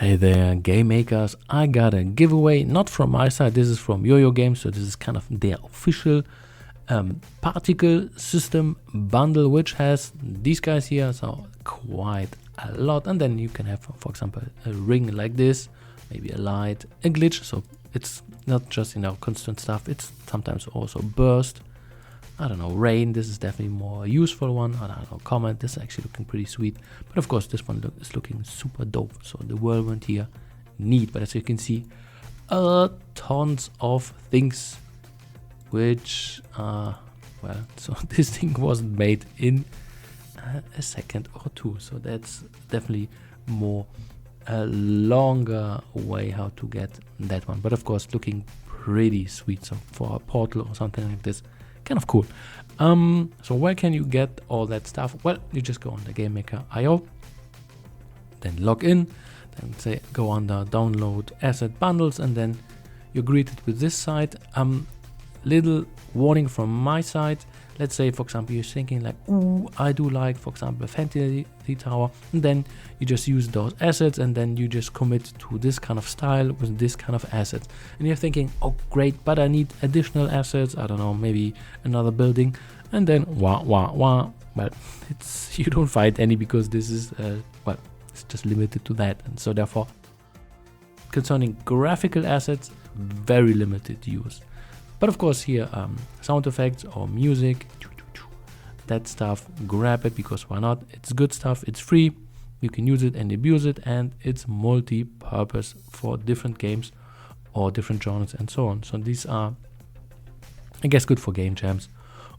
Hey there, game makers. I got a giveaway, not from my side, this is from Yo-Yo Games, so this is kind of their official particle system bundle, which has these guys here, so quite a lot. And then you can have, for example, a ring like this, maybe a light, a glitch, so it's not just, constant stuff, it's sometimes also burst. I don't know, rain, this is definitely more useful one. I don't know, comet, this is actually looking pretty sweet. But of course, this one is looking super dope. So the whirlwind here, neat. But as you can see, tons of things, which, well, so this thing wasn't made in a second or two. So that's definitely more a longer way how to get that one. But of course, looking pretty sweet. So for a portal or something like this, kind of cool. So where can you get all that stuff? Well, you just go on the GameMaker.io, then log in, then say go under download asset bundles, and then you're greeted with this site. Little warning from my side. Let's say, for example, you're thinking like, ooh, I do like, for example, a fantasy tower, and then you just use those assets, and then you just commit to this kind of style with this kind of assets, and you're thinking, oh great, but I need additional assets, I don't know, maybe another building, and then well, it's you don't find any, because this is well, it's just limited to that. And so therefore, concerning graphical assets, very limited use. But of course here, sound effects or music, that stuff, grab it, because why not? It's good stuff, it's free, you can use it and abuse it, and it's multi-purpose for different games or different genres and so on. So these are, I guess, good for game jams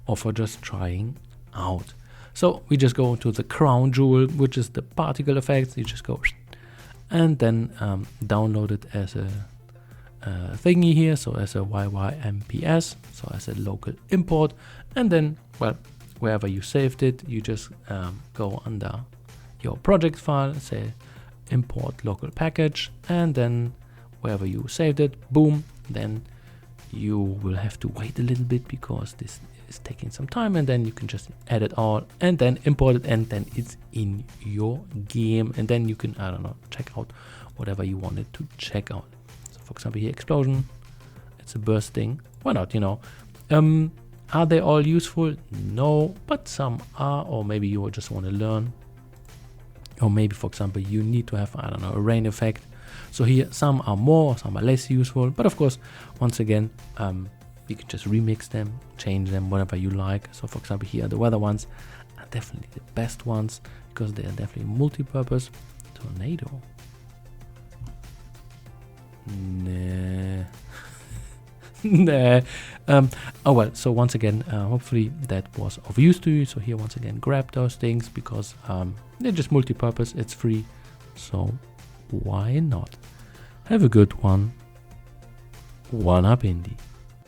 or for just trying out. So we just go to the crown jewel, which is the particle effects. You just go and then download it as a thingy here, so as a YYMPS, so as a local import, and then, well, wherever you saved it, you just go under your project file, say import local package, and then wherever you saved it, boom, then you will have to wait a little bit because this is taking some time, and then you can just add it all and then import it, and then it's in your game, and then you can, I don't know, check out whatever you wanted to check out. For example, here, explosion, it's a bursting, why not, are they all useful? No, but some are, or maybe you just want to learn, or maybe, for example, you need to have, I don't know, a rain effect. So here, some are more, some are less useful, but of course, once again, you can just remix them, change them, whatever you like. So for example, here, the weather ones are definitely the best ones, because they are definitely multi-purpose. Tornado. Nah. Nah. Oh well, so once again, hopefully that was of use to you. So here, once again, grab those things, because they're just multi-purpose, it's free, so why not? Have a good one. One up indie.